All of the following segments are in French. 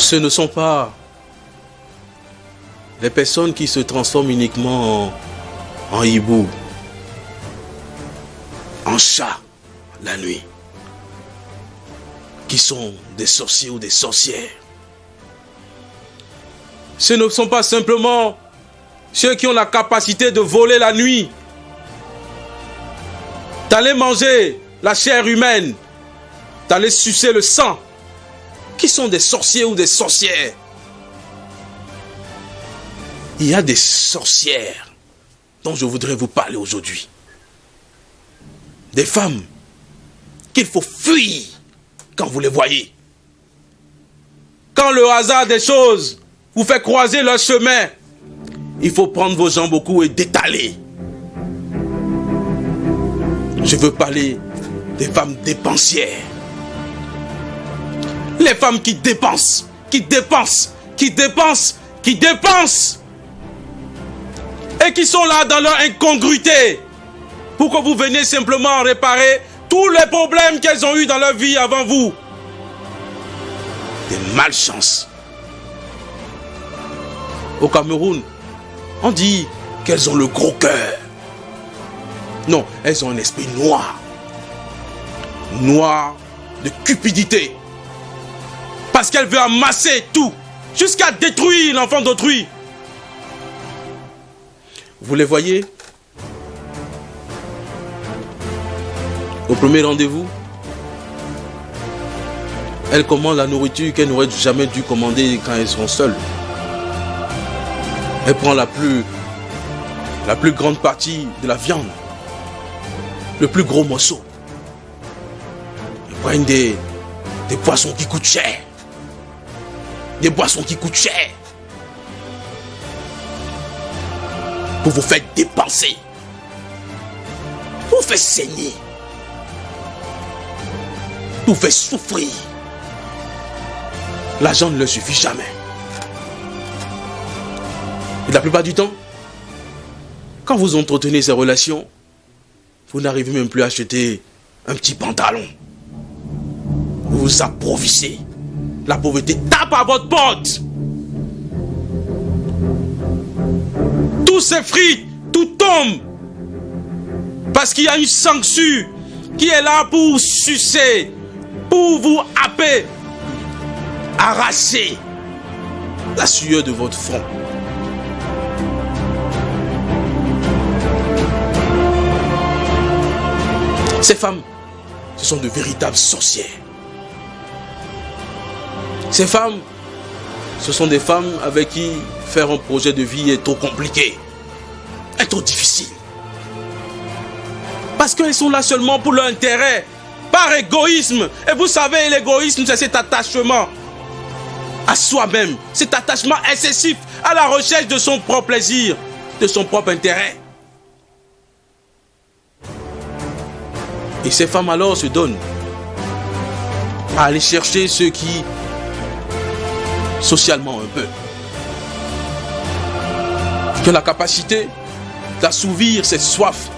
Ce ne sont pas les personnes qui se transforment uniquement en hibou, en chat, la nuit, qui sont des sorciers ou des sorcières. Ce ne sont pas simplement ceux qui ont la capacité de voler la nuit, d'aller manger la chair humaine, d'aller sucer le sang, qui sont des sorciers ou des sorcières. Il y a des sorcières dont je voudrais vous parler aujourd'hui. Des femmes qu'il faut fuir quand vous les voyez. Quand le hasard des choses vous fait croiser leur chemin, il faut prendre vos jambes au cou et détaler. Je veux parler des femmes dépensières. Les femmes qui dépensent, qui dépensent, qui dépensent, qui dépensent. Et qui sont là dans leur incongruité. Pour que vous veniez simplement réparer tous les problèmes qu'elles ont eu dans leur vie avant vous. Des malchances. Au Cameroun, on dit qu'elles ont le gros cœur. Non, elles ont un esprit noir. Noir de cupidité. Parce qu'elle veut amasser tout, jusqu'à détruire l'enfant d'autrui. Vous les voyez? Au premier rendez-vous, elles commandent la nourriture qu'elles n'auraient jamais dû commander quand elles sont seules. Elles prennent la plus grande partie de la viande, le plus gros morceau. Elles prennent des poissons qui coûtent cher. Des boissons qui coûtent cher. Pour vous faire dépenser. Pour vous faire saigner. Pour vous faire souffrir. L'argent ne leur suffit jamais. Et la plupart du temps, quand vous entretenez ces relations, vous n'arrivez même plus à acheter un petit pantalon. Vous vous appauvrissez. La pauvreté tape à votre porte. Tout s'effrite, tout tombe. Parce qu'il y a une sangsue qui est là pour sucer, pour vous happer, arracher la sueur de votre front. Ces femmes, ce sont de véritables sorcières. Ces femmes, ce sont des femmes avec qui faire un projet de vie est trop compliqué, est trop difficile. Parce qu'elles sont là seulement pour leur intérêt, par égoïsme. Et vous savez, l'égoïsme, c'est cet attachement à soi-même, cet attachement excessif à la recherche de son propre plaisir, de son propre intérêt. Et ces femmes alors se donnent à aller chercher ceux qui, socialement un peu, qui ont la capacité d'assouvir cette soif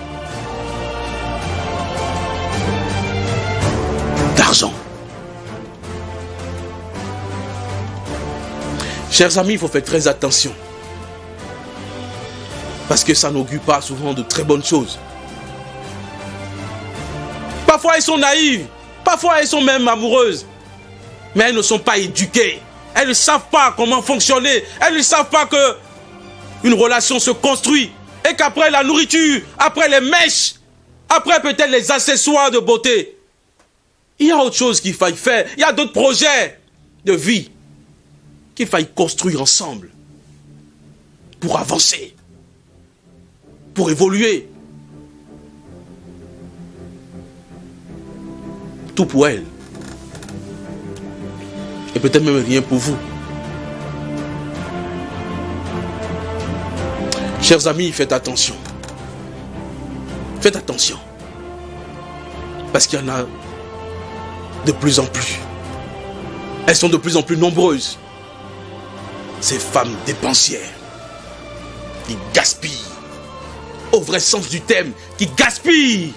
d'argent. Chers amis, il faut faire très attention. Parce que ça n'augure pas souvent de très bonnes choses. Parfois elles sont naïves, parfois elles sont même amoureuses. Mais elles ne sont pas éduquées. Elles ne savent pas comment fonctionner. Elles ne savent pas que une relation se construit. Et qu'après la nourriture, après les mèches, après peut-être les accessoires de beauté, il y a autre chose qu'il faille faire. Il y a d'autres projets de vie qu'il faille construire ensemble. Pour avancer. Pour évoluer. Tout pour elle. Et peut-être même rien pour vous. Chers amis, faites attention. Faites attention. Parce qu'il y en a de plus en plus. Elles sont de plus en plus nombreuses. Ces femmes dépensières qui gaspillent. Au vrai sens du terme, qui gaspillent.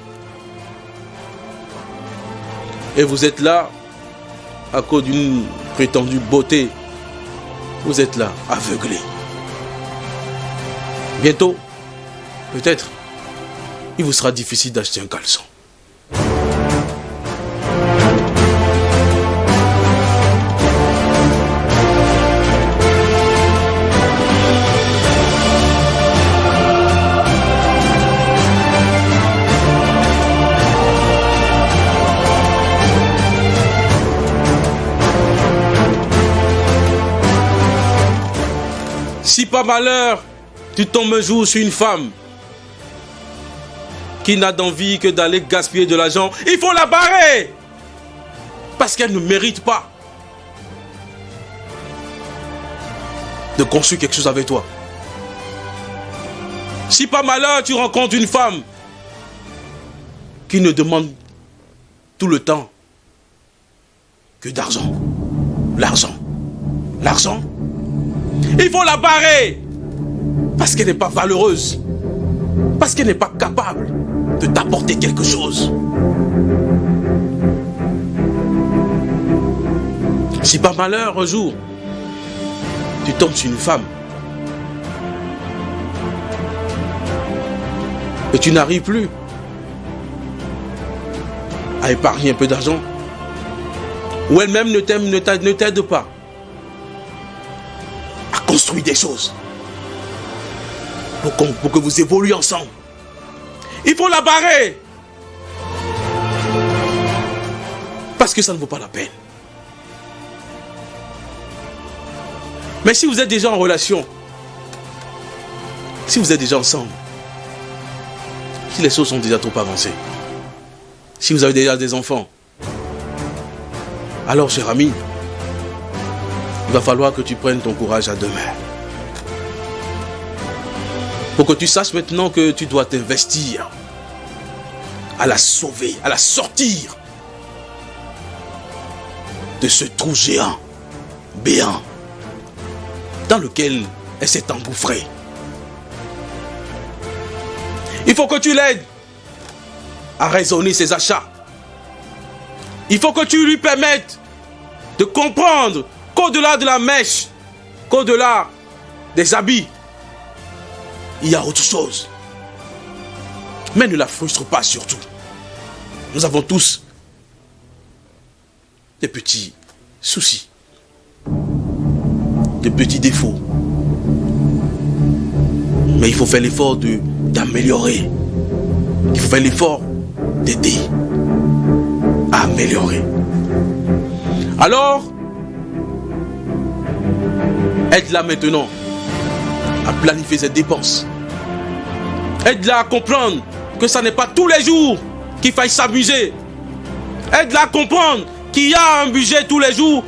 Et vous êtes là à cause d'une prétendue beauté Vous êtes là, aveuglés. Bientôt, peut-être, il vous sera difficile d'acheter un caleçon. Si par malheur, tu tombes un jour sur une femme qui n'a d'envie que d'aller gaspiller de l'argent, il faut la barrer parce qu'elle ne mérite pas de construire quelque chose avec toi. Si par malheur, tu rencontres une femme qui ne demande tout le temps que d'argent, l'argent, il faut la barrer parce qu'elle n'est pas valeureuse, parce qu'elle n'est pas capable de t'apporter quelque chose. Si par malheur un jour tu tombes sur une femme et tu n'arrives plus à épargner un peu d'argent, ou elle-même ne t'aide pas à construire des choses pour que vous évoluiez ensemble, il faut la barrer parce que ça ne vaut pas la peine. Mais si vous êtes déjà en relation, si vous êtes déjà ensemble, si les choses sont déjà trop avancées, si vous avez déjà des enfants, alors cher ami, il va falloir que tu prennes ton courage à deux mains. Pour que tu saches maintenant que tu dois t'investir à la sauver, à la sortir de ce trou géant, béant, dans lequel elle s'est engouffrée. Il faut que tu l'aides à raisonner ses achats. Il faut que tu lui permettes de comprendre qu'au-delà de la mèche, qu'au-delà des habits, il y a autre chose. Mais ne la frustre pas surtout. Nous avons tous des petits soucis, des petits défauts. Mais il faut faire l'effort d'améliorer. Il faut faire l'effort d'aider à améliorer. Alors, aide-la maintenant à planifier ses dépenses. Aide-la à comprendre que ça n'est pas tous les jours qu'il faille s'amuser. Aide-la à comprendre qu'il y a un budget tous les jours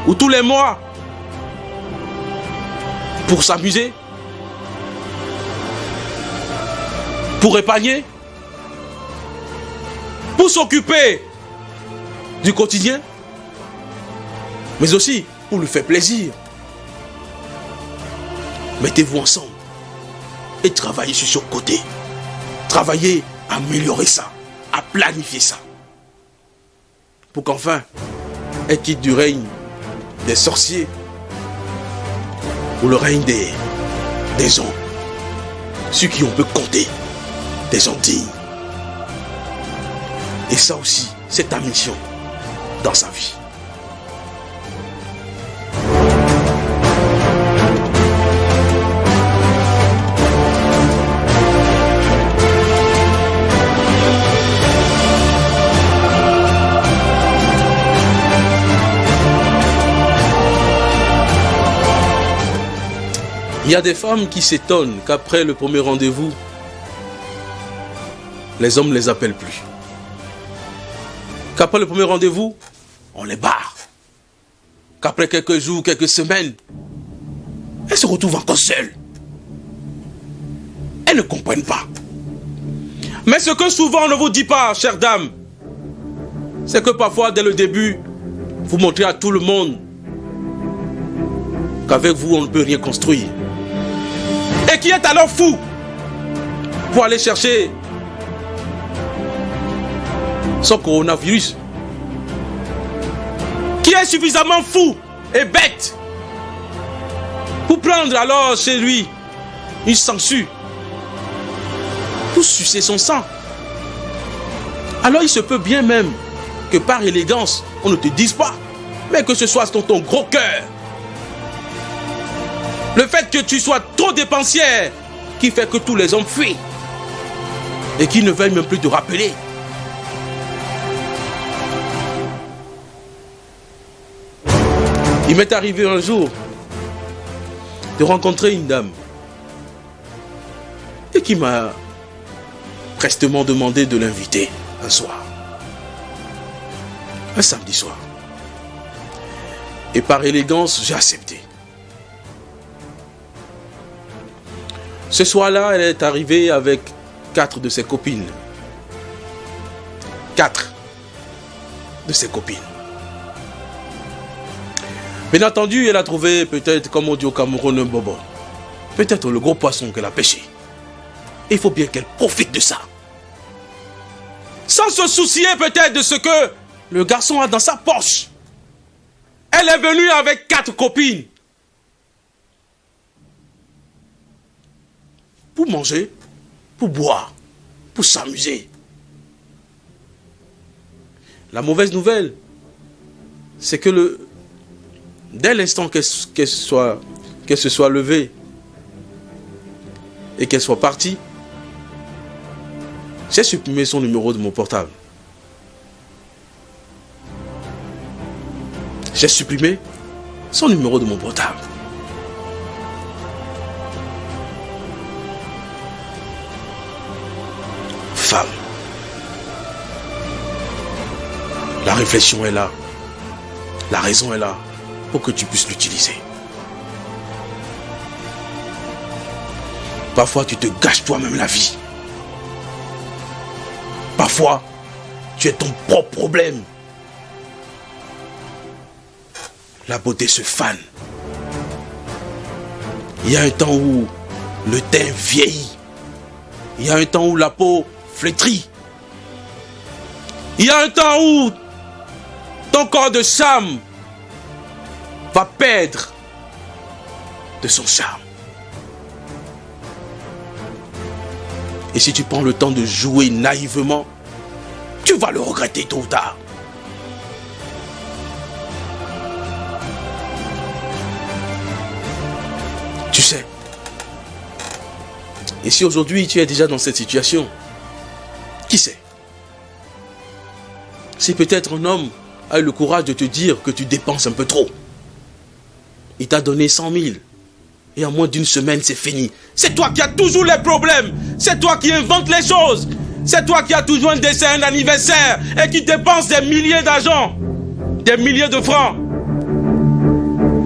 ou tous les mois pour s'amuser, pour épargner, pour s'occuper du quotidien, mais aussi pour lui faire plaisir. Mettez-vous ensemble et travaillez sur ce côté. Travaillez à améliorer ça, à planifier ça. Pour qu'enfin, elle quitte du règne des sorciers ou le règne des gens, ceux qui on peut compter, des gens dignes. Et ça aussi, c'est ta mission dans sa vie. Il y a des femmes qui s'étonnent qu'après le premier rendez-vous, les hommes ne les appellent plus. Qu'après le premier rendez-vous, on les barre. Qu'après quelques jours, quelques semaines, elles se retrouvent encore seules. Elles ne comprennent pas. Mais ce que souvent on ne vous dit pas, chère dame, c'est que parfois, dès le début, vous montrez à tout le monde qu'avec vous, on ne peut rien construire. Et qui est alors fou pour aller chercher son coronavirus, qui est suffisamment fou et bête pour prendre alors chez lui une sangsue, pour sucer son sang. Alors il se peut bien même que par élégance, on ne te dise pas, mais que ce soit ton gros cœur. Le fait que tu sois trop dépensière qui fait que tous les hommes fuient et qui ne veulent même plus te rappeler. Il m'est arrivé un jour de rencontrer une dame et qui m'a prestement demandé de l'inviter un soir, un samedi soir. Et par élégance, j'ai accepté. Ce soir-là, elle est arrivée avec 4 de ses copines. 4 de ses copines. Bien entendu, elle a trouvé peut-être, comme on dit au Cameroun, un bobo. Peut-être le gros poisson qu'elle a pêché. Et il faut bien qu'elle profite de ça. Sans se soucier peut-être de ce que le garçon a dans sa poche. Elle est venue avec 4 copines. Pour manger, pour boire, pour s'amuser. La mauvaise nouvelle, c'est que dès l'instant qu'elle se soit levée et qu'elle soit partie, j'ai supprimé son numéro de mon portable. J'ai supprimé son numéro de mon portable. Femme, la réflexion est là, la raison est là pour que tu puisses l'utiliser. Parfois tu te gâches toi-même la vie. Parfois tu es ton propre problème. La beauté se fane. Il y a un temps où le teint vieillit. Il y a un temps où la peau flétrit. Il y a un temps où ton corps de femme va perdre de son charme. Et si tu prends le temps de jouer naïvement, tu vas le regretter tôt ou tard. Tu sais. Et si aujourd'hui tu es déjà dans cette situation, qui sait? Si peut-être un homme a eu le courage de te dire que tu dépenses un peu trop. Il t'a donné 100 000. Et en moins d'une semaine, c'est fini. C'est toi qui as toujours les problèmes. C'est toi qui inventes les choses. C'est toi qui as toujours un décès, un anniversaire. Et qui dépense des milliers d'argent. Des milliers de francs.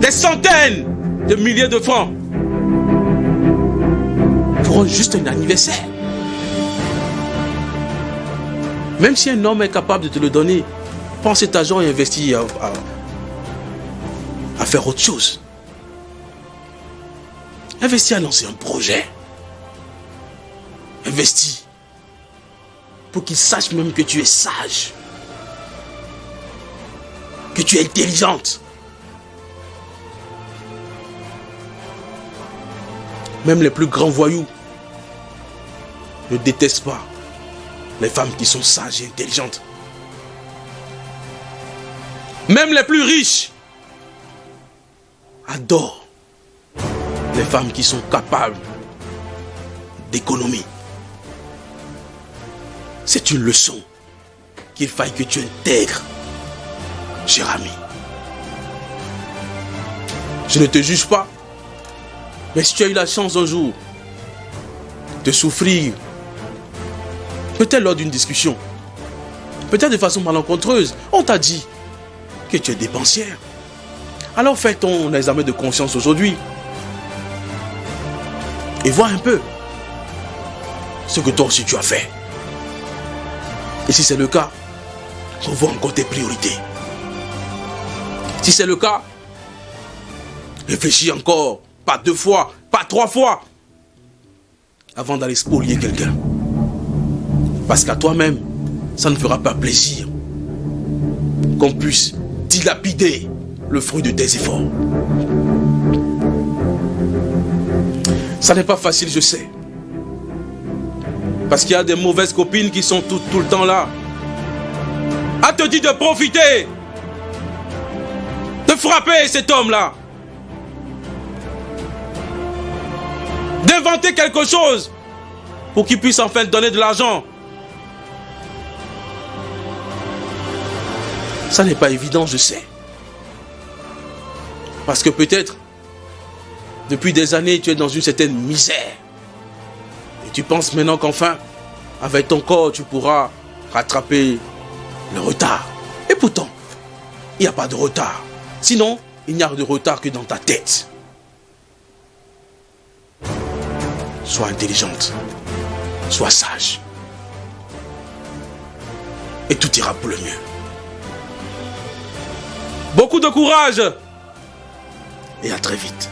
Des centaines de milliers de francs. Pour juste un anniversaire. Même si un homme est capable de te le donner, prends cet argent et investis à faire autre chose. Investis à lancer un projet. Investis pour qu'il sache même que tu es sage. Que tu es intelligente. Même les plus grands voyous ne détestent pas les femmes qui sont sages et intelligentes. Même les plus riches adorent les femmes qui sont capables d'économie. C'est une leçon qu'il faille que tu intègres, cher ami. Je ne te juge pas, mais si tu as eu la chance un jour de souffrir, peut-être lors d'une discussion, peut-être de façon malencontreuse, on t'a dit que tu es dépensière. Alors fais ton examen de conscience aujourd'hui et vois un peu ce que toi aussi tu as fait. Et si c'est le cas, revois encore tes priorités. Si c'est le cas, réfléchis encore, pas 2 fois, pas 3 fois, avant d'aller spolier quelqu'un. Parce qu'à toi-même, ça ne fera pas plaisir qu'on puisse dilapider le fruit de tes efforts. Ça n'est pas facile, je sais. Parce qu'il y a des mauvaises copines qui sont tout le temps là. À te dire de profiter. De frapper cet homme-là. D'inventer quelque chose pour qu'il puisse enfin te donner de l'argent. Ça n'est pas évident, je sais. Parce que peut-être, depuis des années, tu es dans une certaine misère. Et tu penses maintenant qu'enfin, avec ton corps, tu pourras rattraper le retard. Et pourtant, il n'y a pas de retard. Sinon, il n'y a de retard que dans ta tête. Sois intelligente. Sois sage. Et tout ira pour le mieux. Beaucoup de courage. Et à très vite.